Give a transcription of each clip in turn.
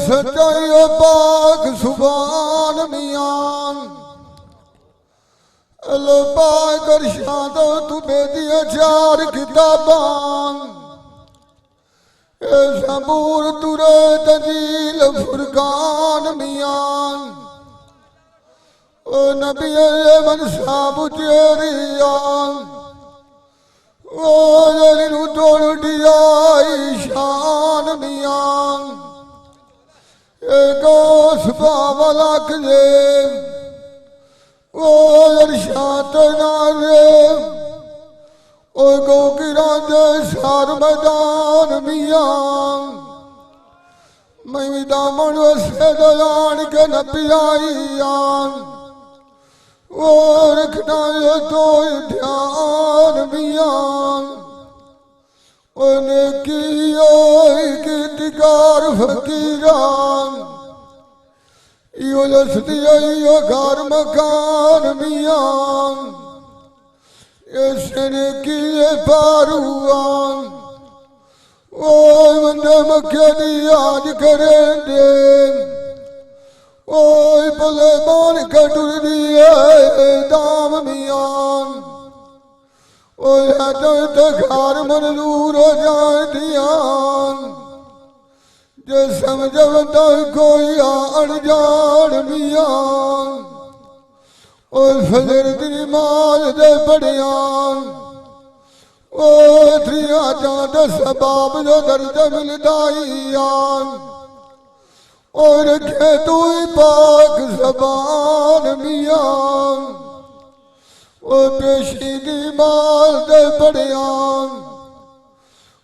सच्चाई पाक सुभान मियां अल्लाह पाक अरशाद तू बेदिया चार किताबां ज़बूर तुरे तंजील फुरकान मियां ओ नबी मन साबु तेरियां ओ जलिनु तोड़ दिया ईशान मियां गोस बाबा लख जे ओ अरशाद नारे ओ गो गिरा दे सार मैदान मियां मैं दामन से दयान के नपियां ओ रखना ये तो ध्यान मियां ओ नेकियो की दिगार फकीरान यो लसदिया यो घर मकान मियां इसने किए पारुआन ओ बंदे मक्के दी आज करेंगे ओ भले मान कटुर दिए दाम मियां ओ तो घर मंजूर हो जाए दियान जे समझवता कोई अनजान मियां ओ फजर दी नमाज दे पढ़ियां ओ त्रिया चांद सबाब जो दर्द मिलदाइयां ओ रखे तू पाक जबान मियां ओ पेशी दी माल दे पढ़ियां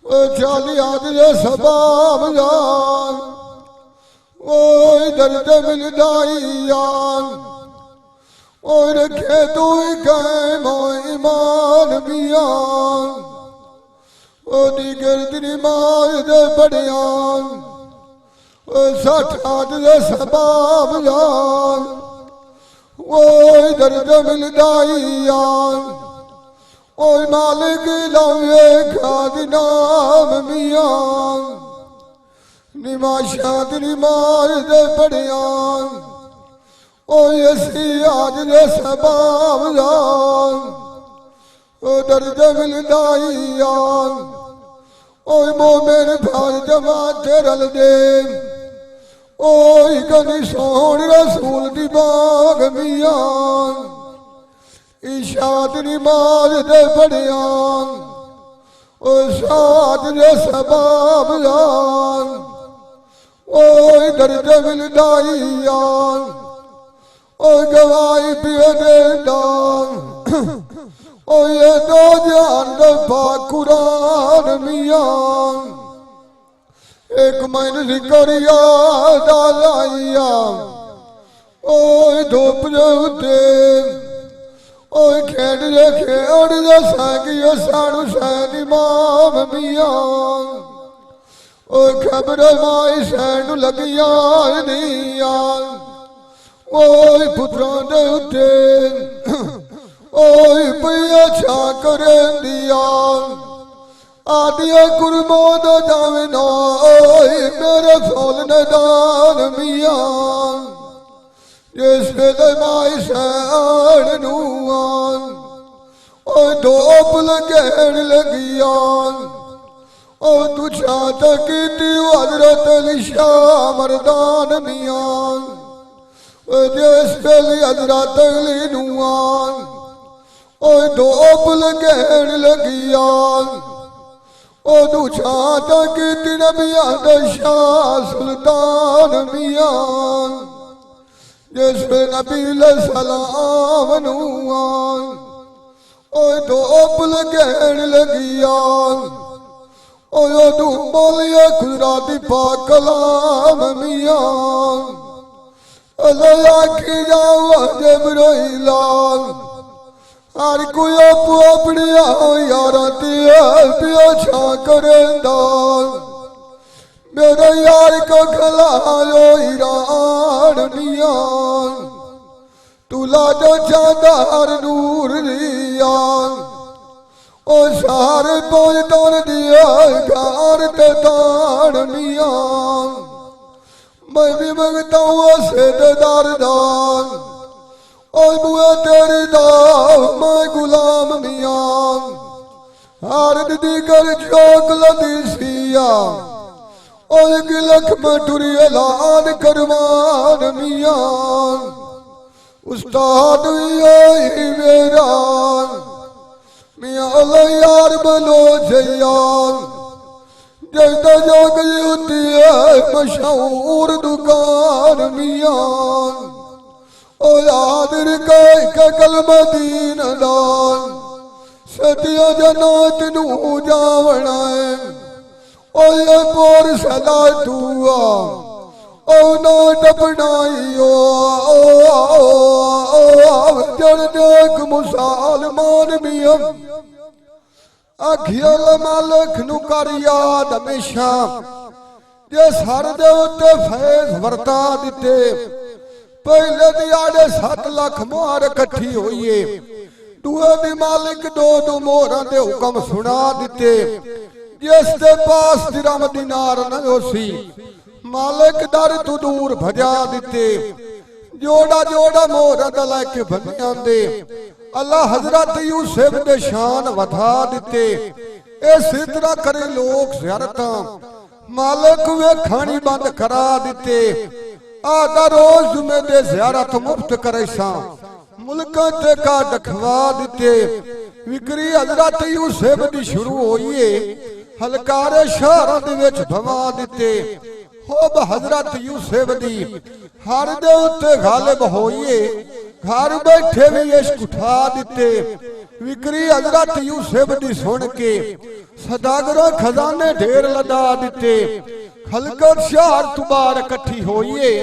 ओ चाली आद जे सबाब जान ओ दर्द मिलदाइयां ओ रखे तू कायम ईमान मियां ओ दीगर दी नमाज दे पढ़ियां ओ 60 आद जे सबाब जान ओ दर्द मिलदाइयां ओ मालिक लवे खाद नाम मियां निमाशा दी नमाज दे पढ़ियां ओ यसी आज दे सबाब जान ओ दर्द मिलदाइयां ओ मोमिन भार जमात रल दे ओ कनी सोहन रसूल दी बाग मियां इशाद नमाज दे पढ़ियां ओ साद दे सबाब जान ओ दर्द मिलदाइयां ओ गवाही पिए दे दान ओ ये दो जान दे पाक कुरान मियां एक मन जिक्रिया दालाइया ओ धूप उते ओ खेड़ जे खेड़ जे सागियो सानू सैन इमाम मियां ओ खबर माई सैन लगिया नियां ओ पुत्रां दे उते ओ पिया छा करेंदिया आदिया कुर्बो दो जावे ना मेरे फूल ने दान मियां जिस वेले माई सैन नूआन ओ धोप लगेण लगियां ओ तू छात कीती हजरत अलीशा मरदान मियां ओ जिस वेले हजरत अली नूआन ओ धोप लगेण लगियां ओ तू छात कीती नबिया दे शाह सुल्तान मियां जिस पे नबी सलाम नूआन ओ धूप लगेण लगियां ओ तू बोलिया खुदा दी पाक कलाम मियां अल्लाह आखी जाओ जबरीला हर कोई आपो अपनी यारा पिया छा करेंदा मेरे यार को खलायो ईरान मियां तू लाजो चांदार नूर लियां ओ सारे बोझ तोड़ दिया घर ते तान मियां मंगता हूँ सेदेदार दान और बुआ तेरी दा मैं गुलाम मियां हार दी कर चौक लदी सिया और गिलख मटुरी ऐलान करवान मियां उस्ताद ही मेरा मियां अल्लाह यार बनो जयान जैदा जोग होती है मशहूर दुकान मियां ओ याद रिकाई का कलमा दीन दान सतिया जनात नू जावना है ओ ये पोर सदा दुआ ओ ना डपनाइयो जड़ देख मुसलमान मियां अखियल मालिक नू कर याद हमेशा जे सर दे उत्ते फैज वरता दिते पहले दिहाड़े 7 लाख मोहर इकट्ठी होईए दूए दी मालिक दो मोहरां दे हुक्म सुना दिते जिस दे पास दिरहम दिनार न होसी मालिक दर तू दूर भजा दिते जोड़ा जोड़ा मोहरां दा लैके बनियां दे अल्लाह हजरत यूसुफ दे शान वधा दिते इस तरह करे लोग ज़ियारतां मालिक वेखानी बंद करा दिते आदा रोज जुमे दे ज़ियारत मुफ्त करैसा मुल्कां ते का दखवा दिते विक्री हजरत यूसुफ दी शुरू होईए हलकारे शहरां दे विच भवा दिते होब हजरत यूसुफ दी हर दे उत्ते गालिब होईए घर बैठे भी इश्क उठा दिते विक्री हजरत यूसुफ दी सुन के सदागरों खजाने ढेर लदा दिते खलकत शहर तू बार इकट्ठी होईए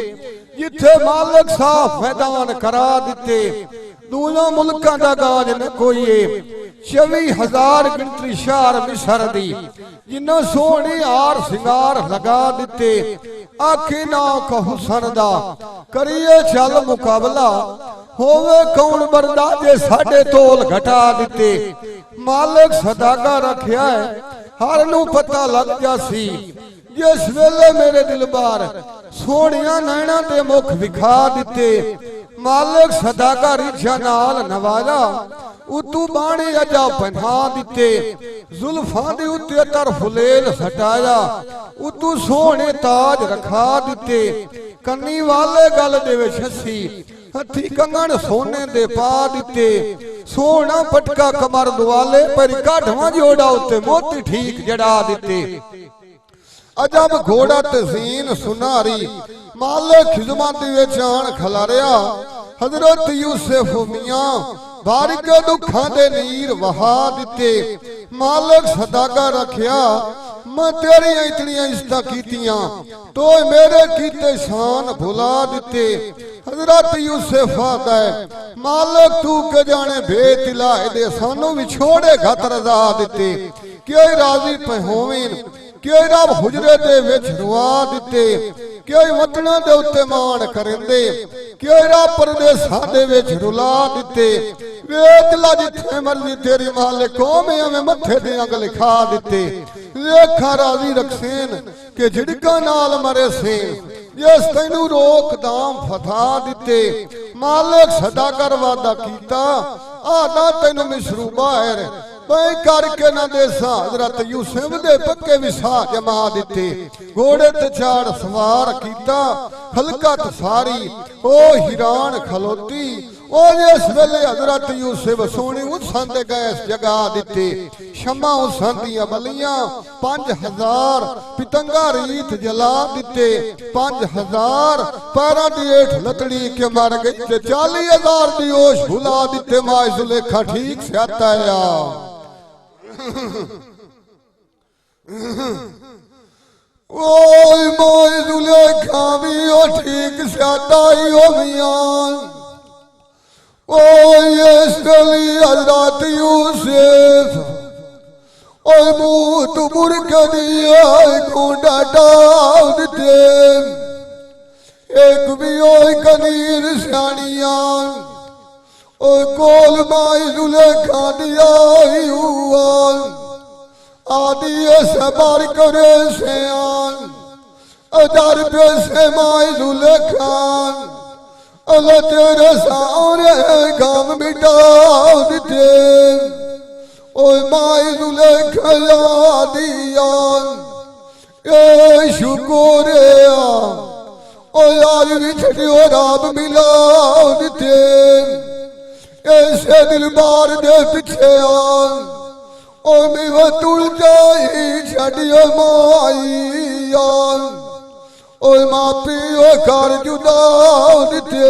जिथे मालिक साफ मैदान करा दिते दूना मुल्कां दा गाज न कोईए 24,000 गिनती शहर मिसर दी जिन्ना सोहनी हार सिंगार लगा दिते आखी ना को हुसन दा करिए चल मुकाबला होवे कौन बरदा जे साडे तोल घटा दिते मालिक सदागा रखिया है हर नू पता लग जासी जिस वेले मेरे दिल बार सोहणिया नैना दे मुख विखा दिते मालिक सदागा रिझा नाल नवाजा उतू बाणी अजा पहना दिते जुल्फां दे उत्ते तरफ लेल सटाया उतू सोहणे ताज रखा दिते कन्नी वाले गल दे विच हसी हथी कंगण सोने दे पा दिते सोना पटका कमर दुआले पर काढवा जोड़ा उत्ते मोती ठीक जड़ा दिते अजब घोड़ा तज़ीन सुनारी मालिक खिदमत विच आण खलारिया हजरत यूसुफ मियां बारिक दुखां दे नीर वहा दिते मालिक सदागा रखिया मैं तेरी इतनियां इज्जतां कीतियां तो मेरे कीते शान भुला दिते हजरत यूसुफ आदा मालिक तू के जाने बेतिलाए दे सानू विछोड़े घत रजा दिते कि राजी पे होवेन कि रब हुजरे दे विच रुआ दिते कि वतना दे उत्ते मान करेंदे कि रब परदेसां दे विच रुला दिते वेख ला जिथे मर्जी तेरी मालिक कौम में मथे दे अंग लिखा दिते लेखा राजी रखसेन कि झिड़का नाल मरे से जिस तैनू रोक दाम फथा दिते मालिक सदा कर वादा कीता आदा तैनू मिसरू बाहर मैं करके ना देसा हजरत यूसुफ दे पक्के विसा जमा दिते घोड़े ते चाड़ सवार कीता खलकत सारी ओ हिरान खलोती ओ जिस वेले हजरत यूसुफ सोनी उसां दे गैस जगा दिते शमा उसां दियां बलियां 5000 पितंगा रीत जला दिते 5000 पैरां दी हेठ लतड़ी के मर गई ते 40,000 दी होश भुला दिते माए जुलेखा ठीक से आता है ओए मोए जुलेखा भी ओ ठीक से आता ही हो मियां ओए यसली हजरत यूसुफ ओए मुंह तू मुर्ग दिया कुंडा डाल दिते एक भी ओए कनीर सियानियां ओ कोल माई जुलेखा दिया ही हुआ आदि सबर करे सियान अदार पे से माई जुलेखान अल्लाह तेरे सामने गाम मिटा दिते ओ माई जुलेखा दियान ए शुक्रिया ओ यार विछड़ियो राब मिला दिते ऐसे दिल बार दे पिछे आन ओ मेवा तुल जाई छड़ियो माई आन ओ मापी ओ कर जुदा दिते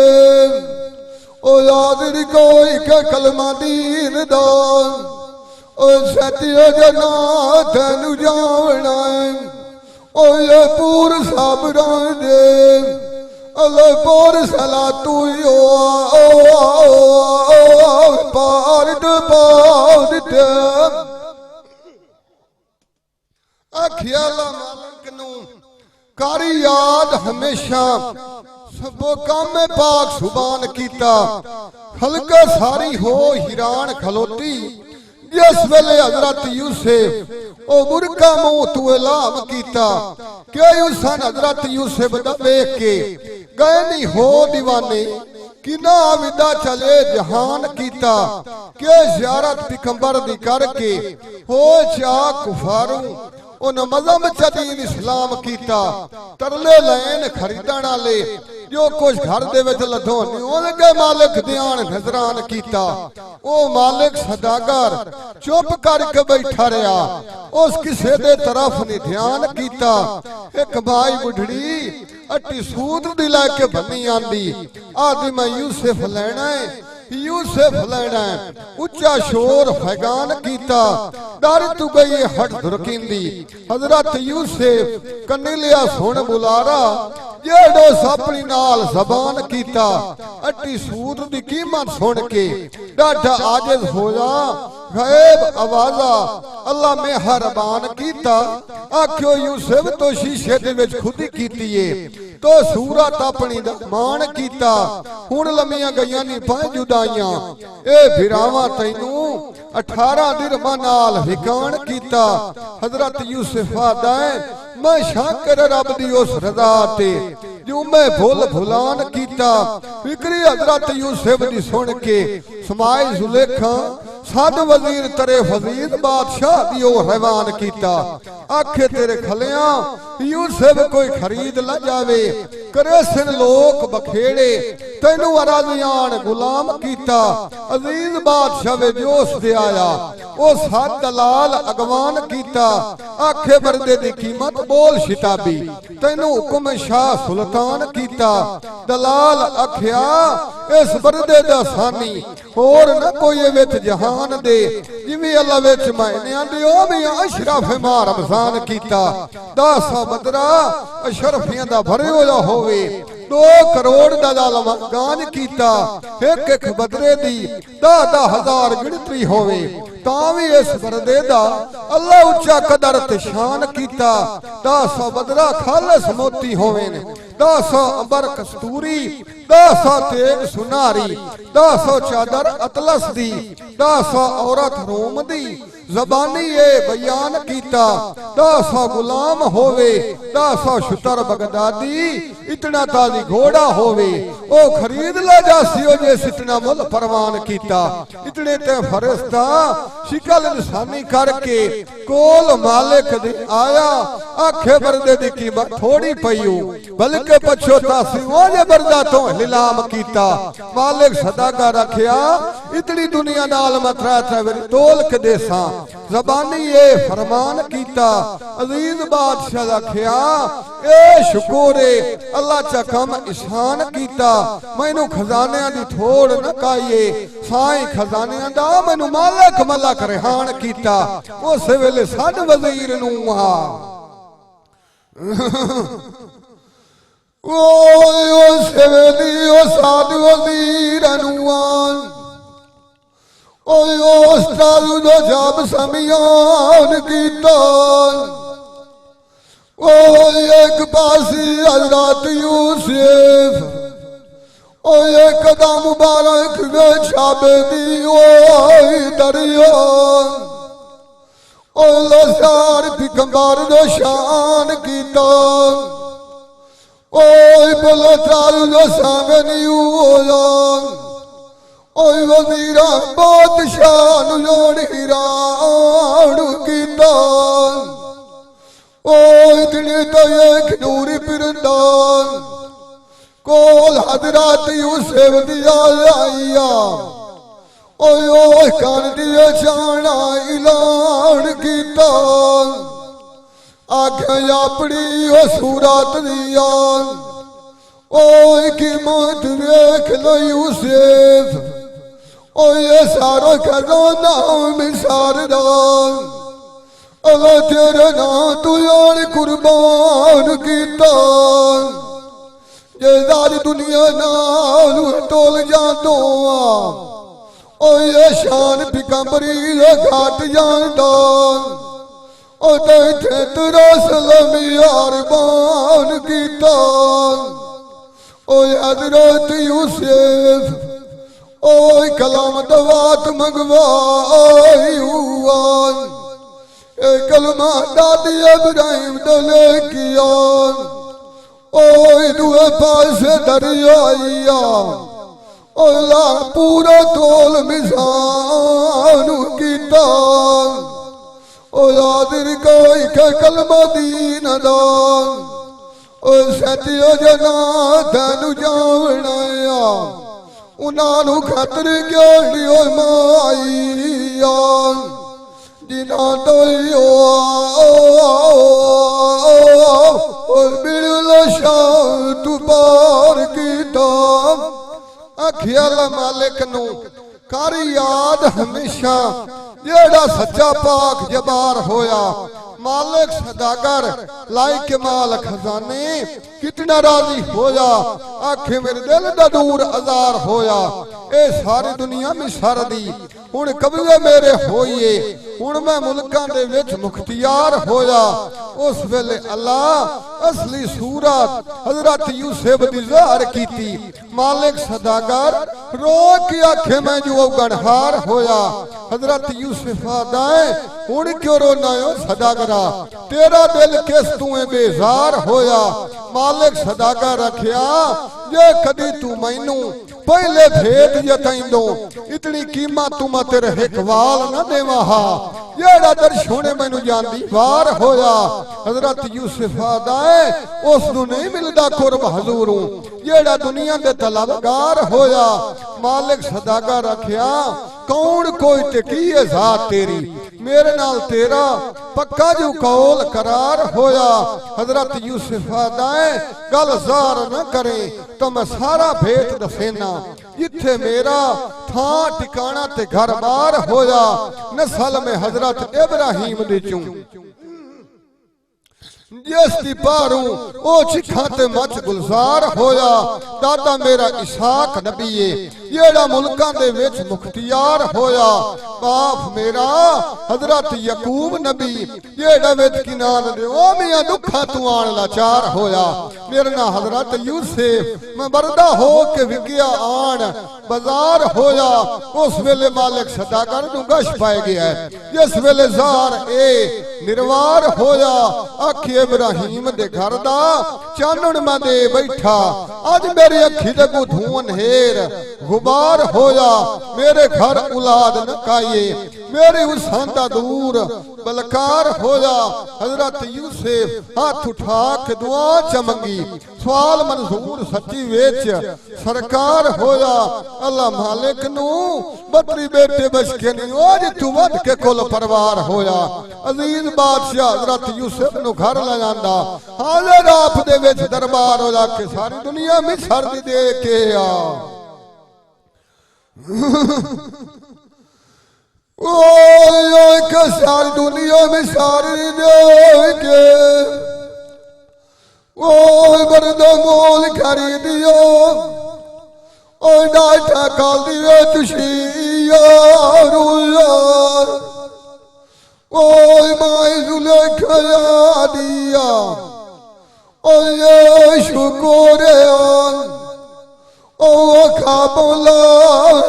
ओ याद कोई के कलमा दीन दान ओ सतियो जना तेनु जावना ओ ये पूर साबरा दे अल्लाह पूर सला तू यो पार दिते आखिया मालिक नू कारी याद हमेशा सबो काम पाक सुबान कीता खलक सारी हो हिरान खलोती जिस वेले हजरत यूसुफ ओ बुरका मुंह तू एलाम कीता के हुसन हजरत यूसुफ दा देख के गए नहीं हो दीवाने कि ना विदा चले जहान कीता के ज़ियारत पैगंबर दी करके हो चा कुफारू उन मजहब चदीन इस्लाम कीता तरले लैन खरीदण वाले जो कुछ घर दे विच लधोनी उनके मालिक ध्यान नजरान कीता ओ मालिक सदागर चुप करके बैठा रहा उस किसे दे तरफ नहीं ध्यान कीता एक भाई बुढ़ड़ी अट्टी सूद दी लैके बनी आंदी आदि मैं यूसुफ लेना है यूसुफ लेना उच्चा शोर फैगान कीता डर तू गई हट धुरकिंदी हजरत यूसुफ कन्नी लिया सुन बुलारा जेड़ो अपनी नाल जबान कीता अट्टी सूद दी कीमत सुन के डाढ़ा आजिज होया गैब आवाजा अल्लाह मेहरबान कीता आख्यो यूसुफ तो शीशे दे विच खुदी कीती है तो सूरत अपनी दा मान कीता हुण लमियां गईयां नी पाए जुदाइयां ए फिरावा तैनू 18 दिरहामां नाल विकान कीता हजरत यूसुफ आदा मैं शाकर रब दी उस रजा ते जो मैं भुल भुलान कीता फिक्री हजरत यूसुफ दी सुन के समाई जुलेखा सद वजीर तरे फजीद बादशाह दी ओ हैवान कीता आखे तेरे खलिया यूसुफ कोई खरीद ला जावे करे सिन लोक बखेड़े तेनू अराजियान गुलाम कीता अजीज बादशाह वे जोश दे आया ओ सद दलाल अगवान कीता आखे बरदे दी कीमत बोल शिताबी तेनू हुक्म शाह सुल्तान कीता दलाल आख्या इस बरदे दा सानी और न कोई विच जहान दे जिवें अल्लाह विच महीनियां दे ओ भी अशरफ मां रमजान कीता 10 बदरा अशरफियां दा भरे होया होवे 2 करोड़ दा जालम गान कीता एक एक बदरे दी 10,000 गिनती होवे तां भी इस बरदे दा अल्लाह उच्चा कदर ते शान कीता 10 बदरा खालस मोती होवे ने 10 अंबर कस्तूरी 10 तेग सुनारी 10 चादर अतलस दी 10 औरत रोम दी जबानी ये बयान कीता 10 गुलाम होवे 10 शुतर बगदादी इतना ताजी घोड़ा होवे ओ खरीद ला जासी ओ जे इतना मुल परवान कीता इतने ते फरिश्ता शिकल इंसानी करके कोल मालिक दे आया आखे बरदे दी कीमत थोड़ी पईयो बल्कि पछोता सी ओ जे बरदा तो नीलाम कीता मालिक सदागा रखया इतनी दुनिया नाल मथरा थे तोल के देसा जबानी ये फरमान कीता अजीज बादशाह रखया ए शुक्रे अल्लाह चा कम ईशान कीता मैनू खजानियां दी थोड़ न काईए साई खजानियां दा मैनू मालिक मलक रेहान कीता उस वेले सद वजीर नू आ ओ सेवेली ओ साध वजीर अनुआन ओ उस्ताद जो जब समियान कीता ओ एक पासी हजरत यूसुफ ओ एक कदम मुबारक में छाबे दी ओ दरिया ओ लसार पैगंबर दो शान कीता ओए बोलो चालू जो सामने नहीं होया ओए वजीरा बादशाह जोड़ हिरान कीता ओए इतने तो एक नूरी पिरंदान कोल हजरात यूसुफ दिया आइया ओए ओए कान दिए जाना ऐलान कीता आख्या अपनी ओ सूरत दिया ओए की मौत देख लो यूसुफ ओए सारो करो नाम मिसारदान अल्लाह तेरे नाम तू यार कुर्बान कीता जे सारी दुनिया नाल तोल जातो ओए शान पिकंबरी घाट जांदा ओ ते तेरा सलामी अरमान कीता ओए हजरत यूसुफ ओए कलाम दवात मंगवाई हुआ ए कलमा दादी इब्राहिम दले किया ओए दुए पासे दरियाइया ओला पूरा तोल मिजान कीता ओ यादिर कोई के कलमा दीन दान ओ सतियो जना धनु जावनाया उन्हां खतर क्यों माईया जिना तो बिड़ल शाह तू पार कीता अखियल मालिक नू कर याद हमेशा जेड़ा सच्चा पाक जबार होया मालिक सदागर लाई के माल खजाने कितना राजी होया आखे मेरे दिल दा दूर अजार होया ए सारी दुनिया में सरदी हुण कबीले मेरे होइए हुण मैं मुल्कां दे विच मुख्तियार होया उस वेले अल्लाह असली सूरत हजरत यूसुफ दी ज़ाहिर कीती मालिक सदागर रो के आखे मैं जो गणहार होया हजरत यूसुफ आदाए हुण क्यों रोना हो सदागरा तेरा दिल किस तू बेजार होया मालिक सदागर रखिया जे कदी तू मैनू पहले भेद जताइंदो इतनी कीमत तू मैं तेरे हिकवाल न देवा हा जेड़ा दर्शोने मैनू जानदी वार होया हजरत यूसुफ आदाए उस नू नहीं मिलदा कुर्ब हजूरों जेड़ा दुनिया दे तलबगार होया मालिक सदागर रखिया कौन कोई ते की है जात तेरी मेरे नाल तेरा पक्का जो कौल करार होया हजरत यूसुफ आदाए गल जार न करे तो मैं सारा भेद दसेना जिथे मेरा था ठिकाना ते घर बार होया नस्ल में हजरत इब्राहिम दी चूं जिस दी पारू ओ चिखा ते मच गुलजार होया दादा मेरा इसहाक नबी है जेड़ा मुल्कां दे विच मुख्तियार होया बाप मेरा हजरत यकूब नबी जेड़ा विच किनान दे ओ मियां दुखा तू आन लाचार होया मेरे ना हजरत यूसुफ मैं बरदा हो के विगिया आन बाजार होया उस वेले मालिक सदागर नू गश पाए गया है जिस वेले जार ए निर्वार होया आखी इब्राहिम दे घर दा चानण मैं दे बैठा अज मेरी अखी दे को धुआं हेर गुबार होया मेरे घर औलाद न काये मेरी उसांदा दूर बलकार होया हजरत यूसुफ हाथ उठा के दुआ चमंगी सवाल मंजूर सच्ची वेच सरकार होया अल्लाह मालिक नू बतरी बेटे बचके नहीं आज तू वध के कोल परवार होया अजीज बादशाह हजरत यूसुफ नू घर ले जांदा हाजर आप दे विच दरबार हो जाके सारी दुनिया में सर्दी दे के आ ओए के सारी दुनिया में सारी दे के ओए बरदा मोल खरीदियो ओए डाटा काल दियो तुशी यारो यार ओए माई जुलेखा दिया ओए शुक्र ओ खाबोला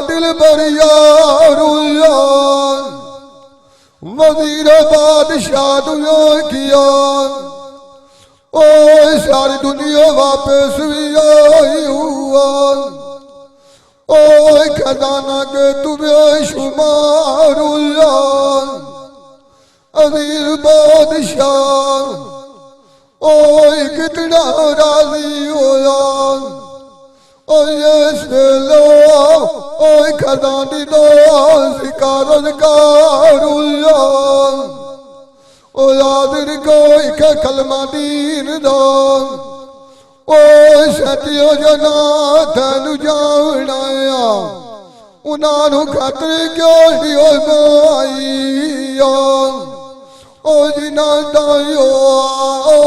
दिल बरिया रुयान वजीर बादशाह दुयो किया ओ सारी दुनिया वापस भी आई हुआ ओ खजाना के तुम्हें शुमार अमीर बादशाह ओ कितना राजी होया ओ ये से लो ओ खजानी दो शिकारन कारुया ओ याद को एक कलमा दीन दो ओ सतियो जना धनु जावनाया उन्हां खातिर क्यों दियो माईया ओ जिना दायो ओ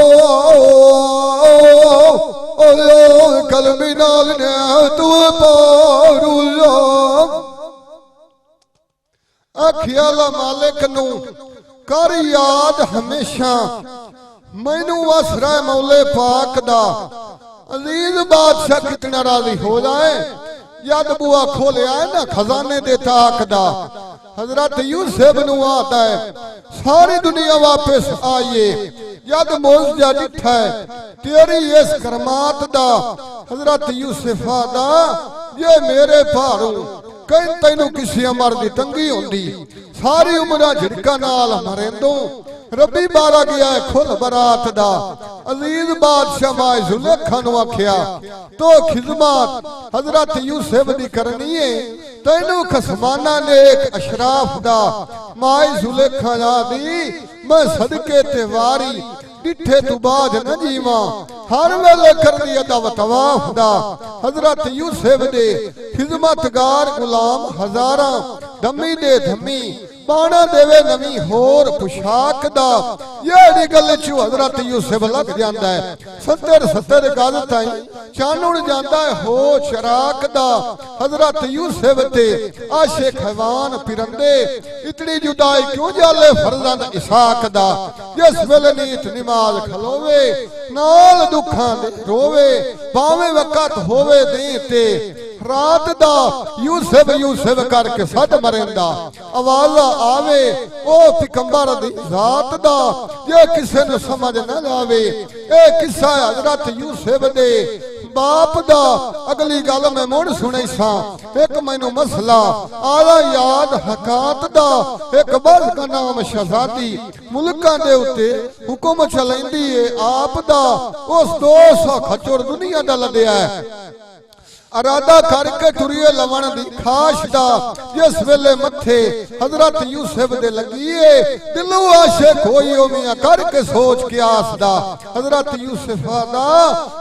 कलमी नाल ने तू पारुया अखियाला मालिक नू कर याद हमेशा मैनू आसरा मौले पाक दा अजीज बादशाह कितना राजी हो जाए यद बुआ खोलिया है ना खजाने दे ताक दा हजरत यूसुफ नू आता है सारी दुनिया वापस आइए यद मौजूदा डिठा है तेरी इस करमात दा हजरत यूसुफ दा ये मेरे भारू कहीं तेनू किसी अमर दी तंगी होंदी सारी उम्र झिड़का नाल मरेंदो रबी बारा गया है खुल बरात दा अजीज बादशाह माए जुलेखा नु आख्या तो खिदमत हजरत यूसुफ दी करनी है तैनू खसमाना ने एक अशराफ दा माए जुलेखा दी मैं सदके ते वारी डिठे तू बाद न जीवा हर वेले करनी अदा तवाफ दा हजरत यूसुफ दे खिदमतगार गुलाम हजारा धमी दे धमी बाणा देवे नवी होर पुशाक दा ये गल चू हजरत यूसुफ लग जांदा है 70 गज ताई चानण जांदा है हो शराक दा हजरत यूसुफ ते आशे खवान फिरंदे इतनी जुदाई क्यों जाले फरजंद इसहाक दा जिस वेले नीत नमाज खलोवे नाल दुखां दे रोवे भावे वक्त होवे दी ते रात दा यूसुफ यूसुफ करके सद मरेंदा आवाज आवे ओ पैगंबर दी जात दा जे किसे नु समझ न आवे ए किस्सा हजरत यूसुफ दे बाप दा अगली गल मैं मुड़ सुनी सा एक मैनू मसला आया याद हकात दा एक बस का नाम शहजादी मुल्कां दे उत्ते हुक्म चलैंदी है आप दा उस 200 खचर दुनिया दा लदया है अरादा करके टुरिए लवण दी खाश दा जिस वेले मथे हजरत यूसुफ दे लगिए दिलो आशे कोई ओमिया करके सोच के आसदा हजरत यूसुफ दा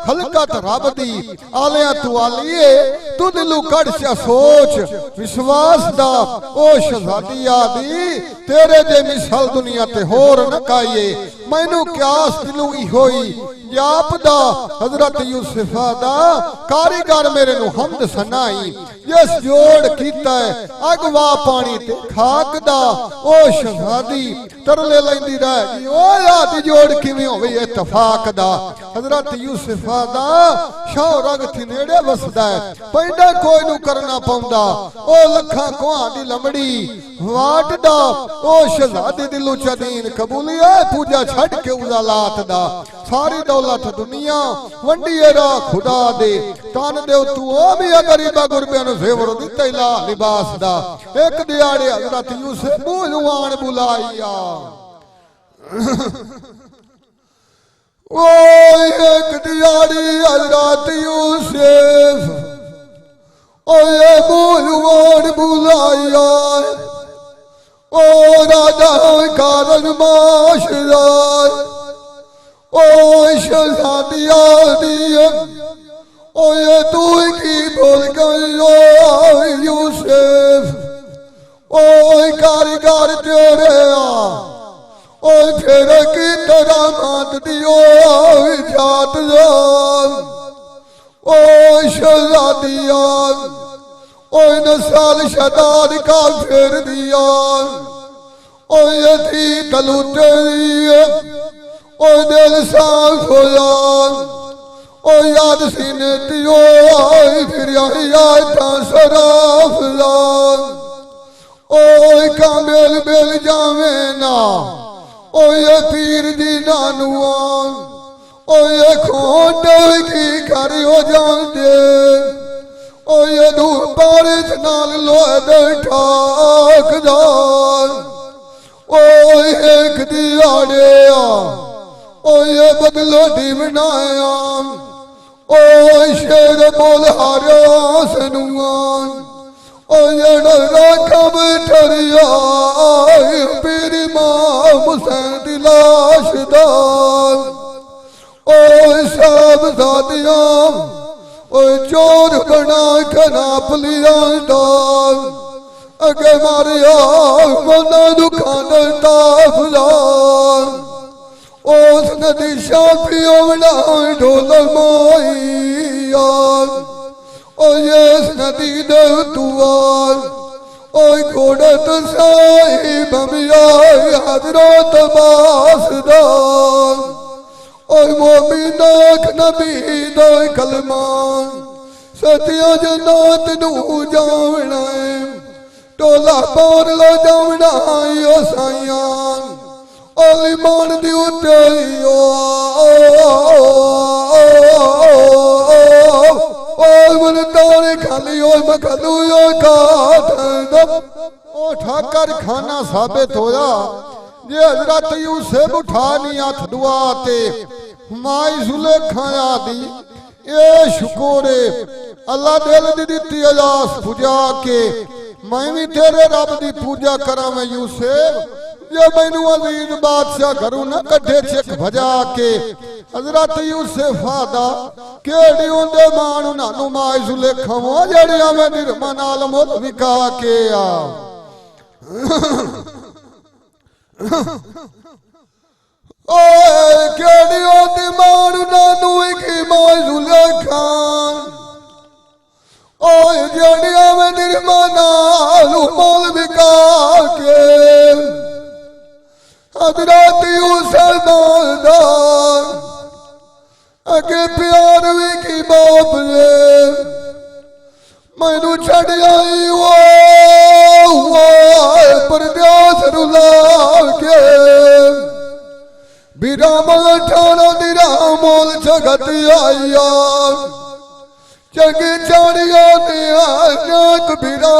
खलकत रब दी आलिया तू आलिए तू दिलू कड़ चा सोच विश्वास दा ओ शहजादी आदी तेरे जे मिसाल दुनिया ते होर न काइए मैनू क्यास दिलू ई होई यापदा हजरत यूसुफ दा कारीगर मेरे नु हमद सनाई जिस जोड़ कीता है अगवा पानी ते खाक दा ओ शहजादी तरले लैंदी रह गई ओ याद जोड़ किवें होवे इत्तफाक दा हजरत यूसुफ दा शाह रग थी नेड़े वसदा है पैंडा कोई नु करना पौंदा ओ लखा कोहां दी लमड़ी वाट दा ओ शहजादी दिलू चदीन कबूलिया पूजा छड़ के उजालात दा सारी दौलत दुनिया वंडिए रा खुदा दे तन दे तू ओ भी गरीबा गुरबिया नु फेवर दिता ला लिबास दा एक दिहाड़े हजरत यूसुफ बुलवान बुलाईया ओ एक दिहाड़ी हजरत यूसुफ ओ ये बुलवान बुलाईया ओ राजा कारण माशरा ओ शहजादिया दिया ओ ये तू की बोल गई यूसुफ ओ कारीगर तेरे ओ फिर की तरह मात दियो जात ओ शहजादिया ओ नसाल शदाद का फिर दिया ओ ये थी तलुटे ओ दिल साफ होया ओ याद सीने तियो फिर आयता सराफ ओ कामेल बेल जावे ना ओ ये पीर दी नानुआ ओए खोटे की कर हो जाते ओए दू बारिश नाल लोए ठाक जान ओए एक दिहाड़े ओए बदलो दी बनाया ओए शेर बोल हारा सनुआन ओए राखब ठरिया पीर मां हुसैन दी लाश दान ओए सब सादियां ओए चोर बना खना पलिया दान अगे मारिया मना दुखान ताफलान ओस नदी शाफियों बनाए ढोल माइयान ओए इस नदी दे तुआर ओए घोड़त साहिब मिया हजरत बासदान ओए मोमिनाक नबी दे कलमान सतिया जन्नत नू जावना टोला पार लो जावना ओ साईयान ओली मान दी उते ओ मन तारे खाली ओ मखलू ओ काट ओ ठाकर खाना साबित होया जे हजरत यूसुफ उठा नहीं हथ दुआ ते माई जुलेखा दी ए शुकोरे अल्लाह दिल दी दित्ती अजास पुजा के मैं भी तेरे रब दी पूजा करा मैं यूसुफ जे मैनू अजीज बादशाह घरों न कढ़े चिक भजा के हजरत यूसुफ आदा केड़ी उंदे मान उन्हां माई जुलेखा जेड़ियां मैं निर्मा नाल मुल विका के आ ओए केड़ी उंदी मान उन्हां की माई जुलेखा ओए जेड़ियां मैं निर्मा नाल मुल विका के हजरत यूसुफ मालदार अगे प्यार भी की बाप ने मैनू छड़ आई वो परदेस रुला के बिरामा ठाणा दिरा मोल जगत आईया चंगी चाड़िया ने नाक बिरा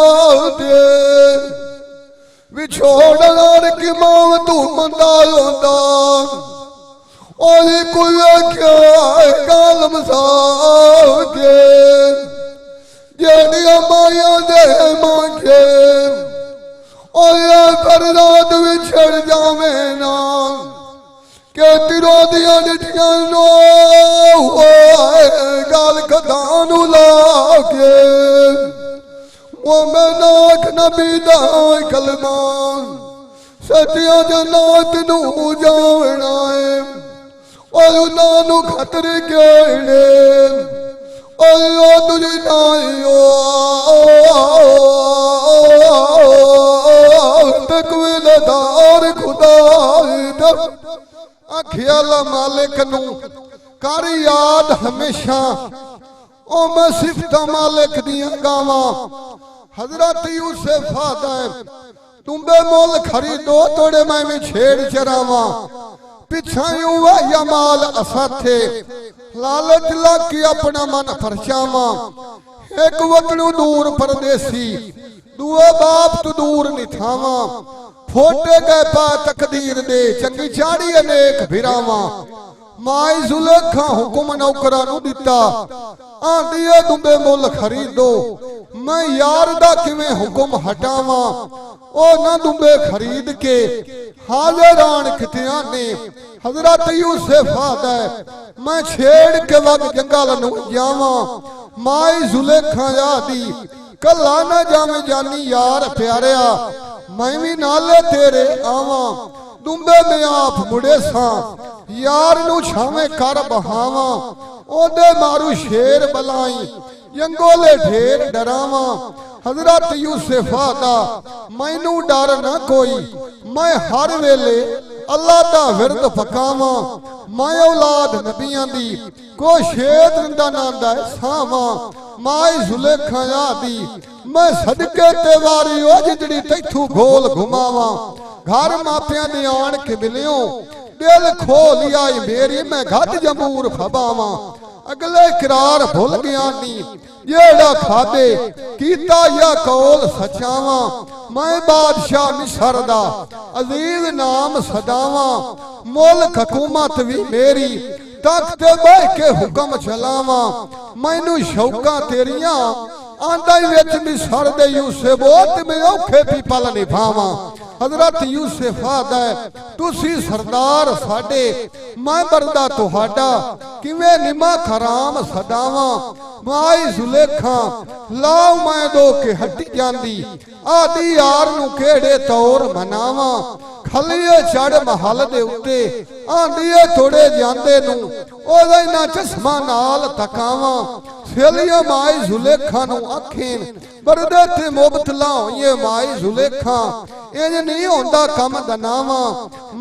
दे विछोड़ लार की मां तू मंदा होंदा ओली कोई क्या कालम साके जेड़िया माया दे मांगे ओए फरदाद विछड़ जावे ना के तिरो दिया डिठिया नो गाल खदानू लाके वो मैं नाक नबी दा कलमान सतिया जन्नत नू जावना है ओए उन्हां खतरे केड़े ओए ओ तुझे नाई तकवीलदार खुदा अखियाल मालिक नू कर याद हमेशा ओ मैं सिफत मालिक दियां गावां हजरत यूसुफ आदा तुम्बे मोल खरीदो तोड़े मैं भी छेड़ चरावा पिछा या माल असाथे लालच लाकी अपना मन परचावा एक वतनू दूर परदेसी दुआ बाप तू दूर निथावा फोटे गए पा तकदीर दे चंगी चाड़ी अनेक भिरावा माई जुलेखा हुक्म नौकरा नू दिता आंदी है तुम्बे मुल खरीदो मैं यार दा किवें हुक्म हटावा ओ ना तुम्बे खरीद के हाजरान कितिया ने हजरत यूसुफ आदा मैं छेड़ के वग जंगल नू जावा माई जुलेखा यादी कला ना जावे जानी यार प्यारिया मैं भी नाले तेरे आवा दुंबे में आप मुड़े सा यार नू छावे कर बहावा ओदे मारू शेर बलाई यंगोले ढेर डरावा हजरत यूसुफ आदा मैनू डर ना कोई मैं हर वेले अल्लाह दा विरद फकावा मैं औलाद नबियां दी को शेर दा नांदा सावा माई जुलेखा यादी मैं सदके ते वारी ओ जिजड़ी तैथू गोल घुमावा घर मापियां दी आन के मिलियो दिल खोलिया मेरी मैं घट जमूर फबावा अगले किरार भुल गया नी जेड़ा खाबे कीता या कौल सचावा मैं बादशाह मिस्र दा अजीज नाम सदावा मुल्क हुकूमत भी मेरी तख्त बह के हुक्म चलावा मैनू शौका तेरिया आंदा विच मिस्र दे यूसुफ बहुत में औखे पीपल निभावा हजरत यूसुफ आदा तुसी सरदार साडे मैं बरदा तुहाडा किवें निमा खराम सदावा माई जुलेखा लाओ मैं दो के हटी जांदी आदि यार नू केड़े तौर मनावा खलिए चढ़ महल दे उत्ते आंदीए थोड़े जांदे नू ओदा ना चश्मा नाल तकावा फेलिया माई जुलेखा नू आखें बरदे ते मुबतला होइए माई जुलेखा इंज नहीं होंदा कम दनावा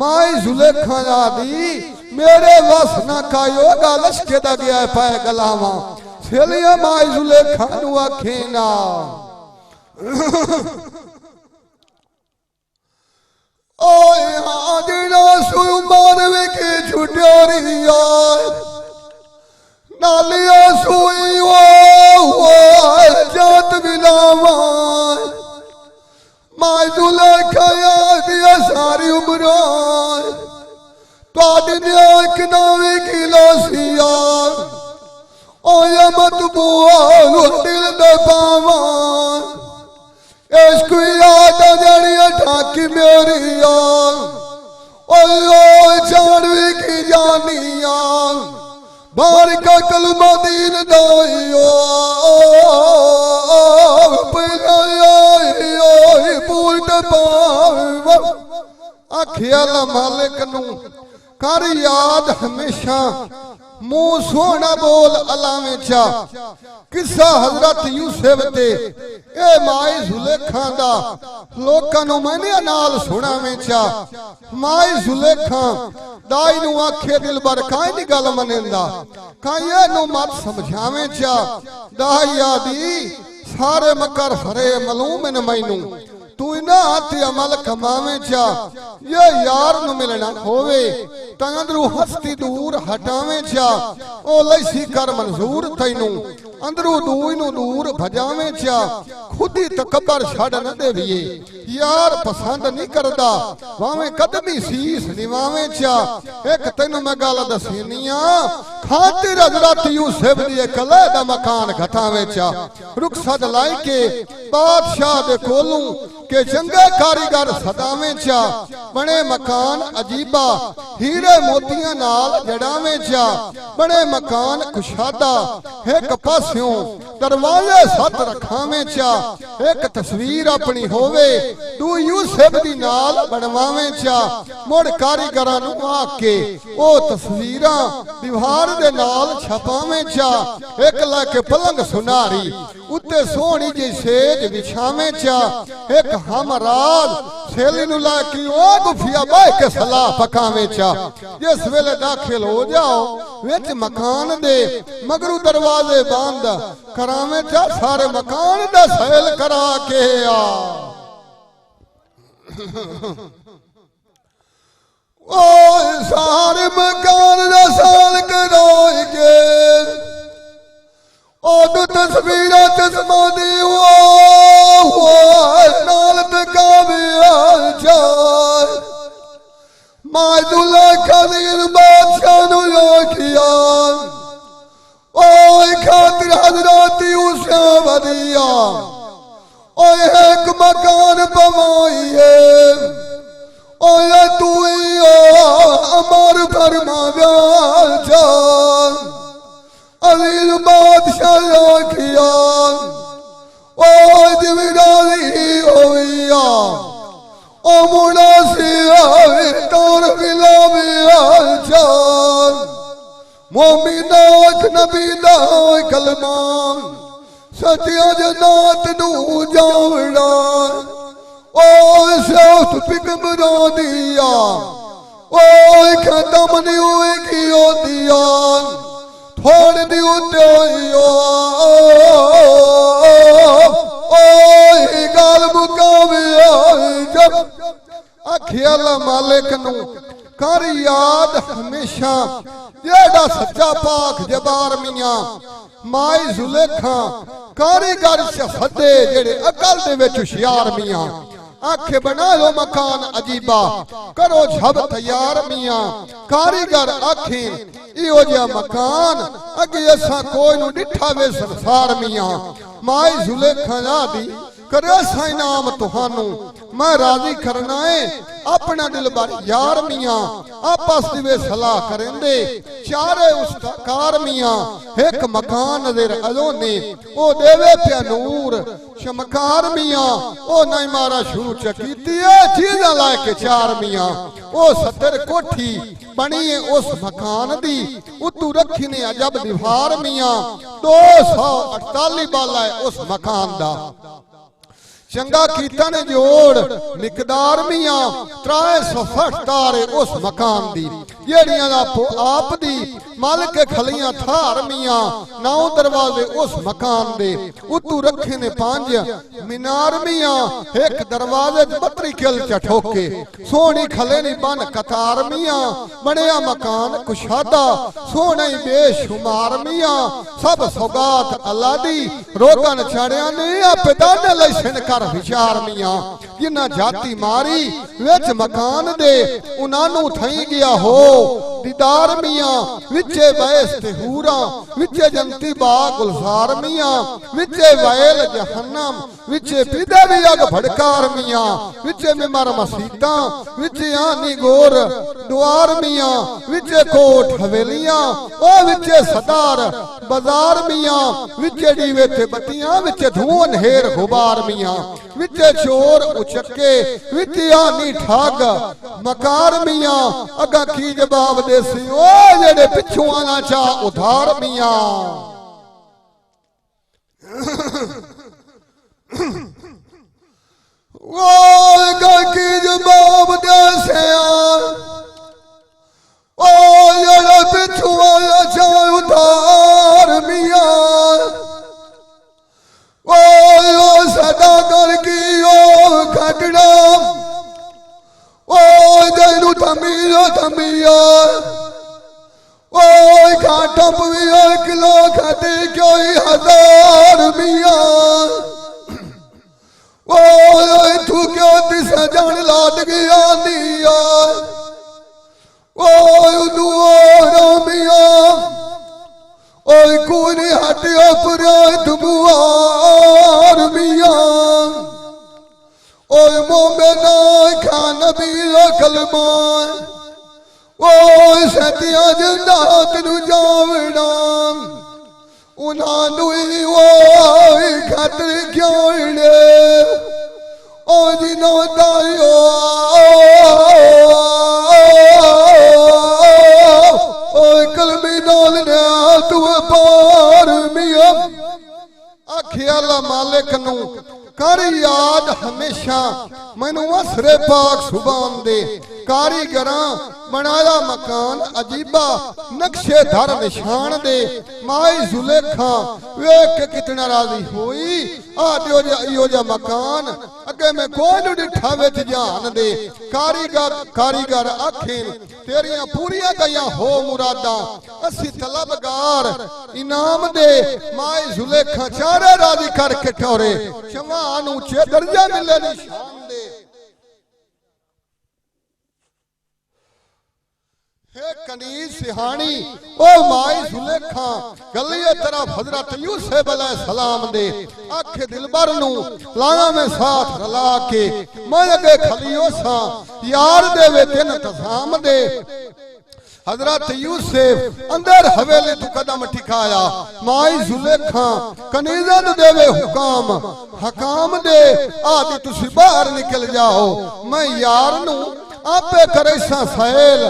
माई जुलेखा आदी मेरे वस ना कायो गालश के दा गया पै गलावा फेलिया माई जुलेखा नू आखें ना ओए हाजिरा सुमान वे के छुटियारिया नालिया सोई वो जात बिलावा माय जुलेखा दिया सारी उम्र ताड़ी ने एक नवी गिलासिया ओए मत बुआ दिल दबावा इश्क याद जड़िया ढाकी मेरिया ओए जानवी की जानिया बार का कलमा दीन दाइयो पूट पाव आखिया मालिक नू कर याद हमेशा मुंह सोना बोल अलावे चा किस्सा हजरत यूसुफ ते ए माई जुलेखा दा लोकां नू मैंने नाल सुनावे चा माई जुलेखा दाई नू आखे दिल बर काई दी गल मनेंदा काई नू मत समझावे चा दाई आदी सारे मकर फरे मलूम न मैनू तू इना हाथ अमल कमावे चा ये यार नू मिलना होवे तंदरू हस्ती दूर हटावे चा ओ लैसी कर मंजूर तैनू अंदरू दूई नू दूर भजावे चा खुद ही तकबर छड़ न देविए यार पसंद नहीं करदा भावे कदमी सीस निवावे चा एक तैनू मैं गल दसीनिया खातिर हजरत यूसुफ दी कले दा मकान घटावे चा रुखसत लाई के बादशाह दे कोलू के चंगे कारीगर सदावे चा बने मकान अजीबा हीरे मोतियां नाल जड़ावे चा बने मकान कुशादा एक पास्यों दरवाजे सत रखावे चा एक तस्वीर अपनी होवे तू यूसुफ दी नाल बनवावे चा मुड़ कारीगरां नू आके ओ तस्वीरां दीवार दे नाल छपावे चा एक लाके पलंग सुनारी उत्ते सोहनी जी सेज बिछावे चा एक हमराज सेली नू लाके ओ गुफिया बाह के सलाह पकावे चा जिस वेले दाखिल हो जाओ विच मकान दे मगरू दरवाजे बंद करावे चा सारे मकान दा सैल करा के आ ओ सारे मकान दा सैल करा के ओ दो तस्वीरां चश्मा दी ओ नाल तकावे आ जाए माय जुलेखा दी बादशाह नू आखिया ओए खातिर हजरत यूसुफ दिया ओए एक मकान पवाइए ओए तू अमर फरमाया जा अजीज बादशाह आखिया ओए जिम्मेदारी होइया ओ मुड़ा सी तौर मिलावे जान मोमिना नबी दा कलमा सतिया जन्नत नू जावड़ा ओ सौत पिगमरा दिया ओ खत्म नहीं हुए की दिया थोड़ दी उते गल मुकावे जब आखिया मालिक नू कर याद हमेशा जेड़ा सच्चा पाक जबार मियां माई जुलेखा कारीगर शफदे जेड़े अकल दे विच हुशियार मियां आखे बना लो मकान अजीबा करो झब तैयार मियां कारीगर आखे इहो जिहा मकान अगे असा कोई नु डिठा वे संसार मियां माई जुलेखा यादी करे सा इनाम तुहानू मैं राजी करना है अपना दिल बार यार मियां आपस दिवे सलाह करेंदे चारे उस्ताकार मियां एक मकान नजर अलोने ओ देवे पे नूर चमकार मियां ओ नहीं मारा शुरू चकीती है चीज़ा लाके चार मियां ओ सतर कोठी बनी है उस मकान दी उतू रखी ने अजब दीवार मियां 248 बाला है उस मकान दा चंगा कीता ने जोड़ निकदार मियां 360 उस मकान दी जेड़ियां आप दी मालिक खलियां थार मियां 9 दरवाजे उस मकान दे उतू रखे ने 5 मीनार मियां एक दरवाजे 32 किल चठोके सोनी खले नी बन कतार मियां बनया मकान कुशादा सोना ही बेशुमार मियां सब सौगात अल्लाह दी रोगन छड़िया ने आपे दाने लैसन कर विचार मियां जिन्ना जाति मारी विच मकान दे उनानू थई गया हो दीदार मियां विचे बैस ते हूरा विचे जंती बाग गुलजार मियां विचे वैल जहन्नम विचे पिदे भी अग भड़कार मियां विचे मिमर मसीता विचे आनी गोर द्वार मियां विचे कोट हवेलियां ओ विचे सदार बाजार मियां विचे दीवे ते बत्तियां विचे धुआं हेर गुबार मियां विचे चोर उचक्के विचे आनी ठाग मकार मियां अगा की जवाब देसी ओ जेड़े पिछू आना चा उधार मियां ओ अगा की जवाब देसी ओ जेड़े पिछू आना चा उधार मियां ओ सदा कर की ओ खटड़ा ओ जैनू थमिया थमिया ओ घाटा पविया किलो खाते कोई 1000 मिया ओ तू क्यों दिशा जान लाट गया दिया ओ दुआरा मिया ओए कोनी हटिया पुरा दुआर मिया ओए मोमेना खान भी कलमा ओए सतिया जिंदा तेनू जावड़ा उन्हां नुई ओए खातर क्यों ले ओ जिनो दायो ओए कलमी नाल ने तू पार मिया आखे अल्लाह मालिक नू कर याद हमेशा मैनू असरे पाक सुभान दे कारीगरां बनाया मकान अजीबा नक्शे धर निशान दे माई जुलेखा वेख के कितना राजी हुई आ दियो इहो जा मकान अगे मैं कोई नु डिठा विच जान दे कारीगर आखेन तेरियां पूरियां गईयां हो मुरादा असी तलबगार इनाम दे माई जुलेखा चारे राजी करके ठौरे शमान ऊंचे दर्जा मिले निशान दे कनीज सिहानी ओ माई जुलेखा गलिए तरफ हजरत यूसुफ अलैहिस्सलाम दे आखे दिलबर नु लाना में साथ रला के मैं अगे खलियो सा यार दे वे दिन तसाम दे हजरत यूसुफ अंदर हवेली तू कदम ठिकाया माई जुलेखा कनीजन देवे हुकाम हकाम दे आदि तुसी बाहर निकल जाओ मैं यार नु आपे करे सा सैल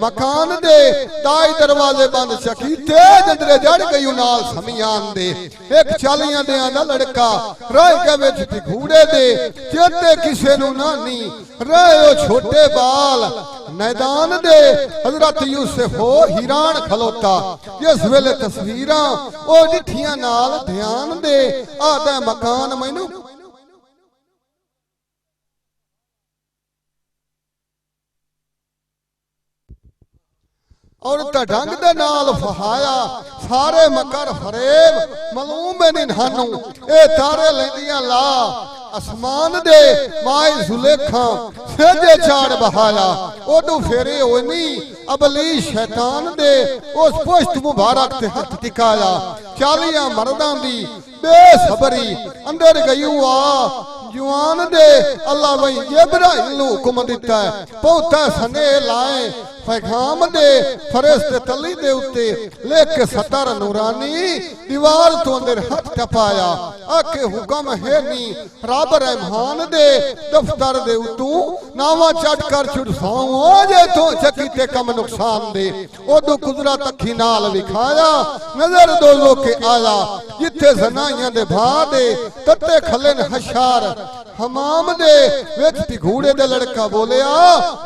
मकान दे ताई दरवाजे बंद चकीते जंदरे जड़ गई नाल समियान दे एक 40 दे दा लड़का रह के विच घूड़े दे चेते किसे नु नानी रहे छोटे बाल मैदान दे हजरत यूसुफ हो हिरान खलोता जिस वेले तस्वीरां ओ डिठियां नाल ध्यान दे आदा मकान मैनू और ढंग दे नाल फहाया सारे मकर फरेब मलूम निन्हानू ए तारे लेंदियां ला आसमान दे माए जुलेखा सेजे चाड़ बहाया ओडू फेरे होनी अबली शैतान दे उस पुष्ट मुबारक ते हथ टिकाया 40 मर्दां दी बेसबरी अंदर गई आ जुआन दे अल्लाह वही जिब्राइल नु हुक्म दिता है पहुंचा सने लाए पैगाम दे फरिश्ते तली दे उत्ते लेके 70 नूरानी दीवार तो अंदर हाथ टपाया आके हुक्म है नी रब रहमान दे दफ्तर दे उतू नावा चट कर छुड़साऊं ओ जे तो चकी ते कम नुकसान दे ओदू कुदरत अखी नाल विखाया नजर दोजो के आया जिथे जनाइयां दे भा दे तत्ते खलन हशार हमाम दे विच टिघूड़े दे लड़का बोलिया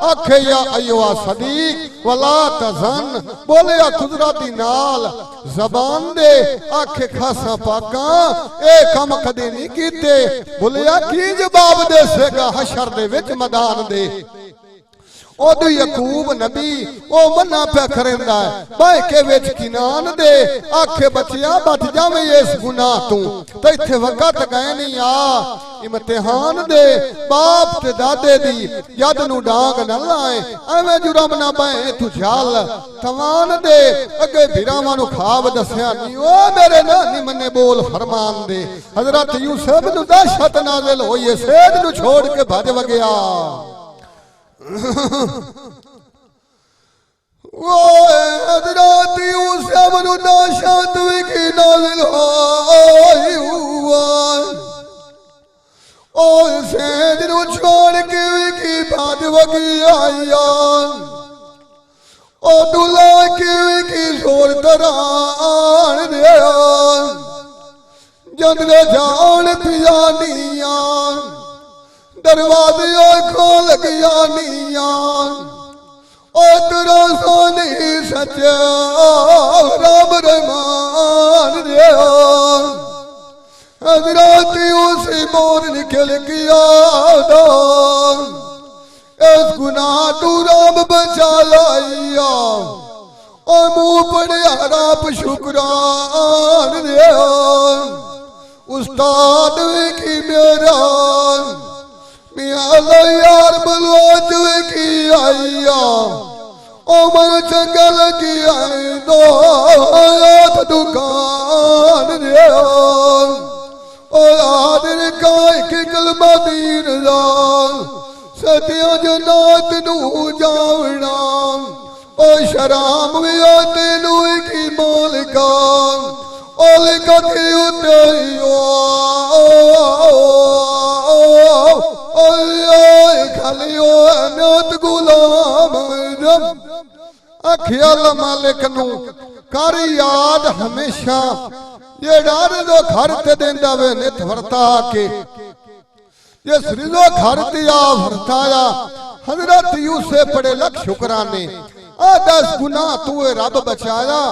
आखे या अय्युहा सदीक वला तजन बोलिया कुदरती नाल जबान दे आखे खासा पाका ए कम कदे नहीं कीते बोलिया की जवाब दे सेगा हशर दे विच मैदान दे ओदू यकूब नबी ओ मना पे करेंदा है बाय के विच किनान दे आखे बचिया बच जावे इस गुनाह तू ते इथे वक्त गए नहीं आ इम्तिहान दे बाप ते दादे दी यद नु डांग न लाए एवें जुरम ना पाए तू जाल तवान दे अगे भिरावां नु खाब दसया नहीं ओ मेरे नानी मने बोल फरमान दे हजरत यूसुफ नु दहशत नाज़िल होई सेद नु छोड़ के भज वगया वो हजरत यूसुफ नु दहशत की नाज़िल होई हुआ ओ सेद नु छोड़ के की भज वगया ओ दुला की जोर दरान दे जंदे जान पियानिया दरवाजे खोल गया निया ओ तेरा सोनी सच्चा राम रहमान रे हजरत उसी मोर निकल गया इस गुनाह तू राम बचा लाइया ओ मुंह पड़िया राप शुक्रान रे उस्ताद की मेरा यार बलवाच की आइया उमर चंगल की आई दो दुकान रे आदर का एक कलमा दीन सत्या जनात नू जावना ओ शराम भी आते नू की मोल का ओल कथी उतरियो खालियो अनाथ गुलाम अखियाल मालिक नू कर याद हमेशा ये डर दो घर ते देंदा वे नित वरता के ये सरिलो घर दिया वरताया हजरत यूसुफ पड़े लख शुक्राने आ 10 गुना तू रब बचाया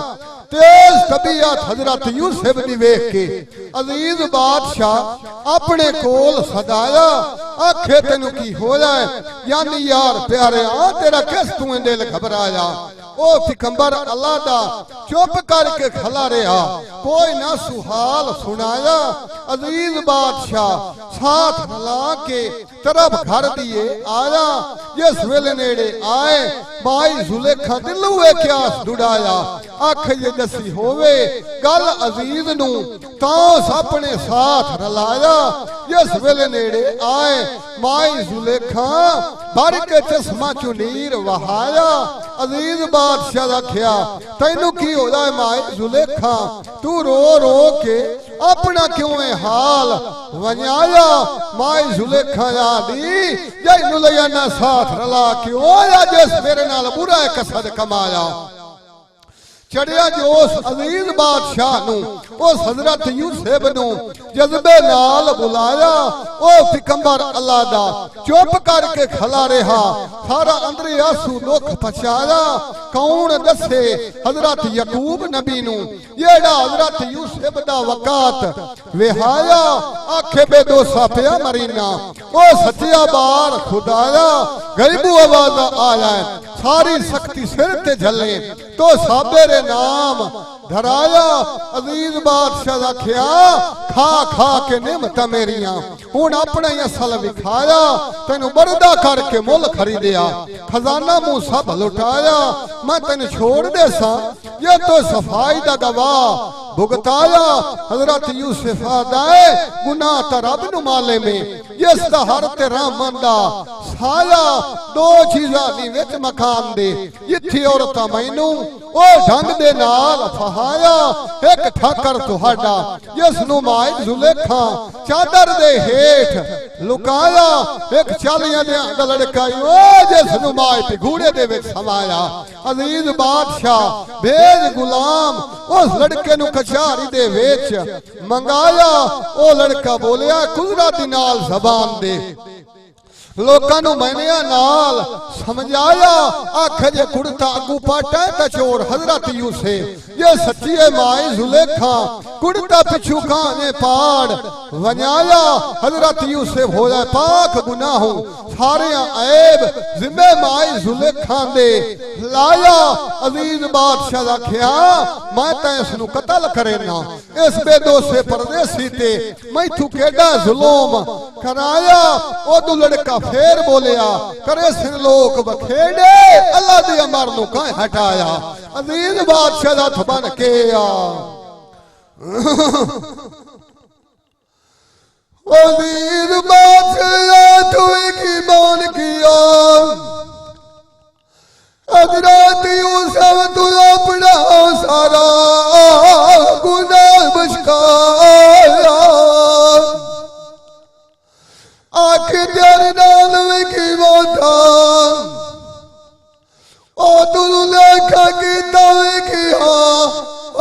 तेज तबीयत हजरत यूसुफ दी वेख के अजीज बादशाह अपने कोल सदाया आखे तेनू की होया है यानी यार प्यारे आ तेरा किस तू दिल घबराया ओ पैगंबर अल्लाह दा चुप करके खला रहा कोई ना सुहाल सुनाया अजीज बादशाह साथ मिला के तरफ घर दिए आया जिस वेले नेड़े आए माई जुलेखा दिलू क्या दुड़ाया आख ये दसी होवे गल अजीज नू तां अपने साथ रलाया जिस वेले नेड़े आए माई जुलेखा भर के चश्मा चुनीर वहाया अजीज बादशाह रखिया तैनू की हो जाए माई जुलेखा तू रो रो के अपना क्यों है हाल वन्याया माई जुलेखा यादी जैनू लिया ना साथ रला क्यों या जिस मेरे नाल बुरा कसद कमाया चढ़िया जो उस अजीज बादशाह नू उस हजरत यूसुफ नू जज्बे नाल बुलाया ओ पैगंबर अल्लाह दा चुप करके खला रहा सारा अंदर आंसू दुख पछाया कौन दसे हजरत यकूब नबी नू जेड़ा हजरत यूसुफ दा वकात विहाया आखे बेदोसा पिया मरीना ओ सच्चिया बार खुदाया गरीबू आवाज आया सारी शक्ति सिर ते झले तो साबेरे नाम धराया अजीज बादशाह आख्या खा खा के निमत मेरिया हुण अपना ही असल विखाया तेन बरदा करके मुल खरीदिया खजाना मुंह सब लुटाया मैं तेन छोड़ दे सा ये तो सफाई दा गवाह भुगताया हजरत यूसुफ आदाए गुनाह ता रब नु माले में जिस दा हर ते रहमन दा साया दो चीज़ां दी विच मकान दे जिथे औरतां मैनू ओ ढंग दे नाल फहाया एक ठाकर तुहाडा जिस नु माई जुलेखा चादर दे हेठ लुकाया एक चालियां दे लड़काई ओ जिस नु माई घूड़े दे विच समाया अजीज बादशाह भेज गुलाम उस लड़के नु कचारी दे विच मंगाया ओ लड़का बोलिया कुदरत दी नाल ज़बान दे लोकां नु मैनिया नाल समझाया आख जे कुड़ता अगू पाटा ता चोर हजरत यूसुफ ये सच्ची है माई जुलेखा कुड़ता पिछू खाने पाड़ वन्याया हजरत यूसुफ होया पाक गुनाहों सारे ऐब जिम्मे माई जुलेखा दे लाया अजीज बादशाह आख्या मैं ता इस नु कत्ल करेना इस बेदोसे परदेसी ते मैथू केड़ा जुल्म कराया ओ दू लड़का फेर बोलिया करे सिर लोक बखेड़े अल्लाह दी अमर नु काहे हटाया अजीज बादशाह दा हथ बन के आ अजीज बादशाह तू की मान किया हजरत यूसुफ तू अपना सारा गुनाह बख्शाया आखिर तेरे नाल में की बाता ओ तू लेखा की तावे की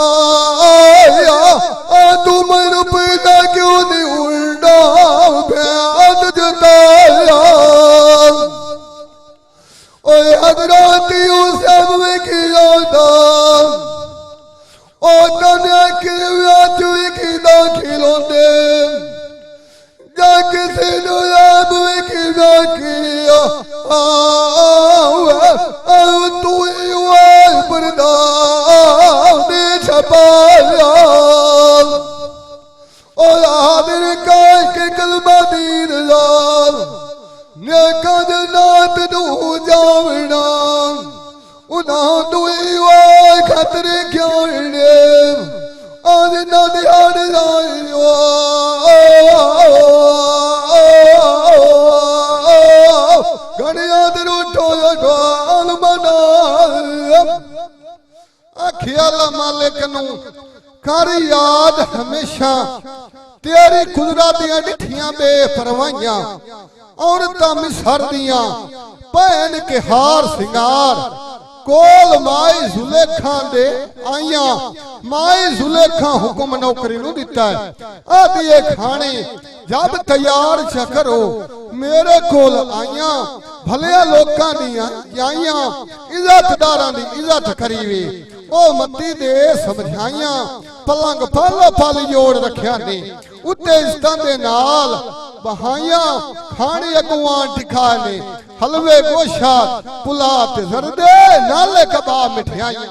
आया ओ तू मेरे पैदा क्यों नहीं उल्टा प्याद जताया ओ हजरत यूसुफ में की जाता ओ तने की व्याच की दाखिल होते किसी तू बरदाने छपाया और हादिर का के कलमा दीन लाल ने कद नात दू जावना उना तू खतरे क्यों ने आज ना ध्यान लायो मालिक नू कर याद हमेशा तेरी कुदरत दियां डिठियां बेपरवाहियां औरतां मिसर दियां पहन के हार सिंगार कोल माई जुलेखा दे आईया माई जुलेखा हुक्म नौकरी नु दिता है आदिए खाने जब तैयार छ करो मेरे कोल आईया भले लोकां दियां आईया इज्जतदारां दी इज्जत करीवे ओ मती दे समझाइया पलंग पल पल जोड़ रखिया ने उत्ते इज्जतां दे नाल बहाइया खाने अगुआ टिखा ने हलवे गोशा पुला ते जरदे नाले कबाब मिठाइयां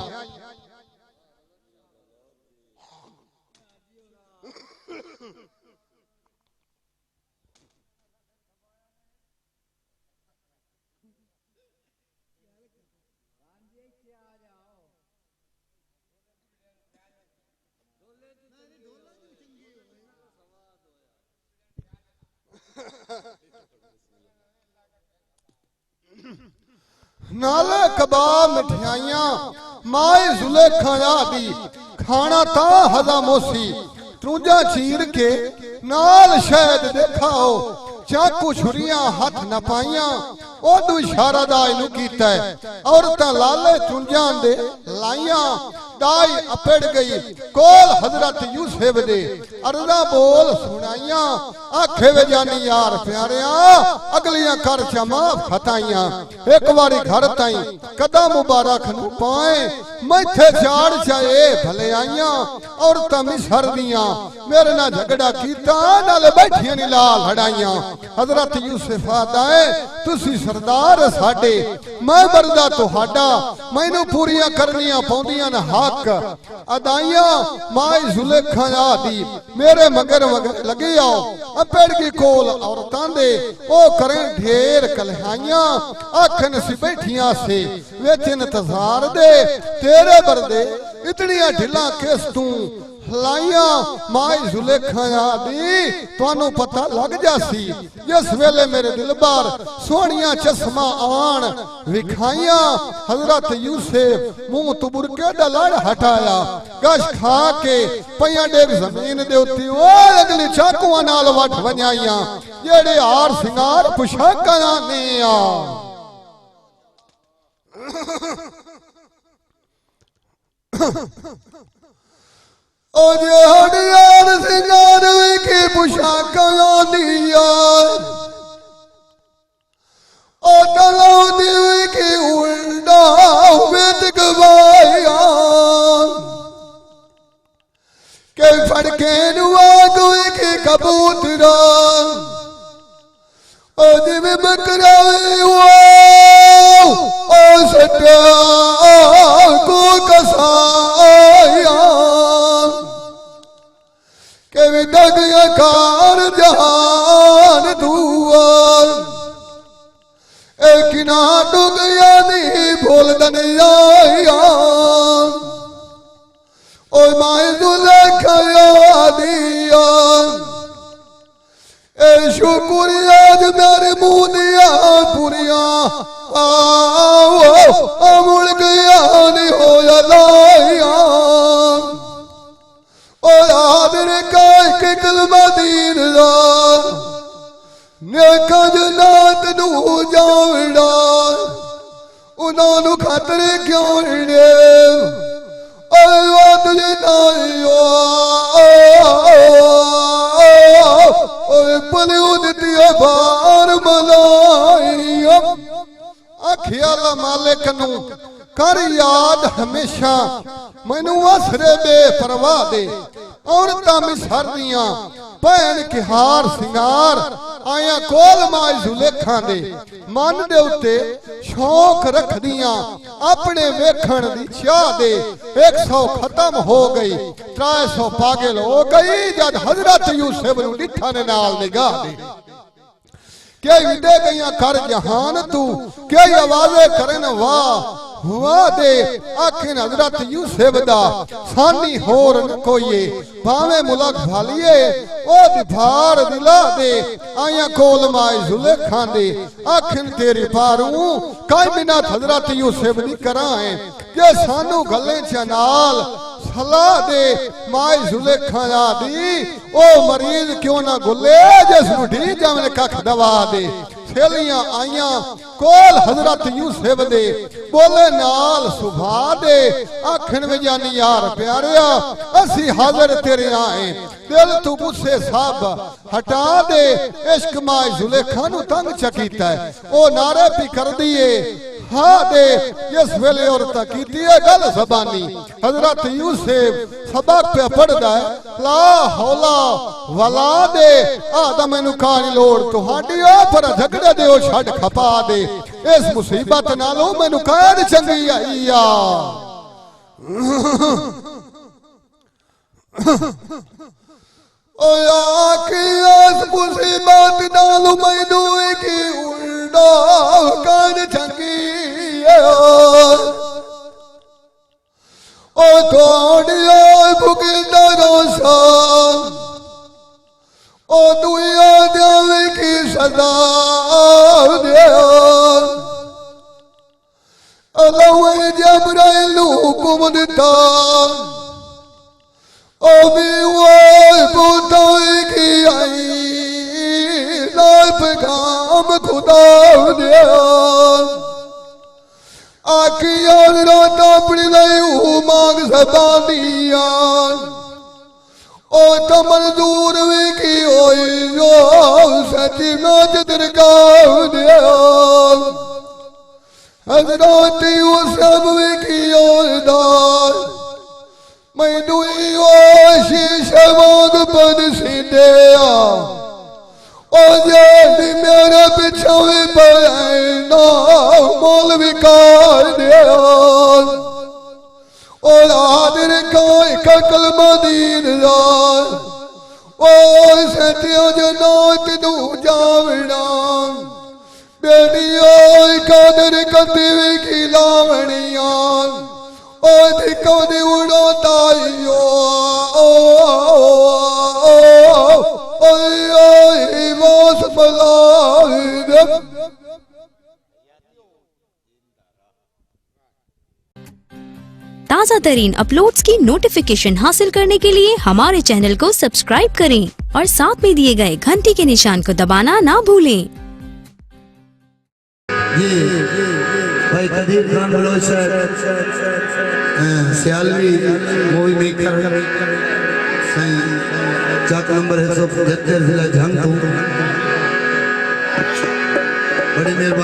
नाले कबाब मिठाइयां माए जुलेखा दी खाना ता हजामोसी त्रूजा चीर के नाल शायद देखाओ चाकू छुरियां हाथ न पाइया ओदू इशारा दा इनू कीता है औरतां लाले चुंजां दे लाइयां दाई अपड़ गई कोल हजरत यूसुफ दे अर्जा बोल सुनाइयां आखे वे जानी यार प्यारिया अगलियां कर चमा खताइयां एक बारी घर ताई कदम मुबारक नु पाए मैथे चाड़ चाए भले आइयां औरतां मिसर दियां मेरे ना झगड़ा कीता नाले बैठियां नी लाल लड़ाइयां हजरत यूसुफ आदा है तुसी सरदार साडे मैं बरदा तुहाडा मैनू पूरियां करनियां पौंदियां न हक अदाइयां माए जुलेखा दी मेरे मगर मगर लगे आओ अपेड़ की कोल औरतां दे ओ करें ढेर कलहाइयां आखन सी बैठियां से विच इंतजार दे तेरे बरदे इतनियां ढिला किस तू हलाइया माए जुलेखा दी तुहानू पता लग जासी जिस वेले मेरे दिल बार सोहनिया चश्मा आन विखाइया हजरत यूसुफ मुंह तो बुरके दा लड़ हटाया गश खा के पइयां डेग जमीन दे उत्ते ओ अगली चाकुआं नाल वठ वजाइयां जेड़े हार सिंगार पुशाकां ने आ ओ जे हडियार सिंगार की पुशाकां दिया ओ तलौदी की उल्टा बेट गवाया के फड़के नुआ कोई के कबूतरा ओ जिवे बकरा हुआ ओ सटा को कसाया के विदग कार जहान दुआ एक ना डुगया नहीं भूल दनिया ओ माए दुलेखा दिया ए शुक्रिया मेरे मुंह दिया पुरिया मुड़ गया नहीं होया लाया ओ आदर का के कलमा दीन दा नेका जन्नत नू जावड़ा उन्हां नू खातरे क्यों ने ओ वादल नायो ओ पले उदती बार मलाई आखिया मालिक नू कर याद हमेशा मैनू असरे दे परवाह दे औरतां मिसर दियां भैन के हार सिंगार आया कोल माए जुलेखा दे मन दे उत्ते शौक रख दियां अपने वेखण दी चाह दे 100 खत्म हो गई 300 पागल हो गई जद हजरत यूसुफ नू डिठा ने नाल निगाह दे के विदे गईयां कर जहान तू के आवाज़े करन वाह हुआ दे आखिन हजरत यूसुफ दा सानी होर न कोई भावे मुलक भालिए ओ दिभार दिला दे आया कोल माए जुलेखा दे आखिन तेरी पारू काई मिन्नत हजरत यूसुफ दी कराए जे सानू गल्ले च नाल सलाह दे माए जुलेखा दी ओ मरीज क्यों ना गुले जिस ढी जावन कख दवा दे सेलियां आइयां कोल हजरत यूसुफ दे बोले नाल सुभा दे आखन में जानी यार प्यारिया असी हाजिर तेरे आए दिल तू मुझसे सब हटा दे इश्क माए जुलेखा नू तंग चकीता है ओ नारे पी कर दिए हाँ दे जिस वेले औरत कीती है गल ज़बानी हजरत यूसुफ सबक पे पढ़दा है ला हौला वला दे आदम मैनू कानी लोड़ तुहाडी ओ पर झगड़े दे ओ छड़ खपा दे इस मुसीबत नालों मैनू कान चंगी आई आ ओ आखी इस मुसीबत नालों मैनू की उल्टा कान चंगी ओ थोड़िया भुगिंदा रोसा ओ दुनिया देवे की सदा दे अल्लाह जबराइल हुक्म दिता ओ बीवार पुताई की आई पैगाम खुदा दे आखिया रात अपनी नहीं मांग ज़बानिया ओ तो मंजूर भी की होई जो सच्ची नाच दरगाह दे हजरत यूसुफ भी की ओदार मैं दुई ओ शीशे मांग बन सी दे ओ जे मेरे पिछे भी पड़े ना मौलवी कलमा दीन राय ओ सतियो जो नात दू जावड़ा बेटियो कादर कतिवी की लावणिया ओ दिको दी उड़ो ताइयो ओ वास बलाए ताज़ा तरीन अपलोड्स की नोटिफिकेशन हासिल करने के लिए हमारे चैनल को सब्सक्राइब करें और साथ में दिए गए घंटी के निशान को दबाना ना भूलें। ये भाई Qadir Khan Baloch Sialvi movie maker Chak number 175 जिला झंग बड़ी मेहरबानी।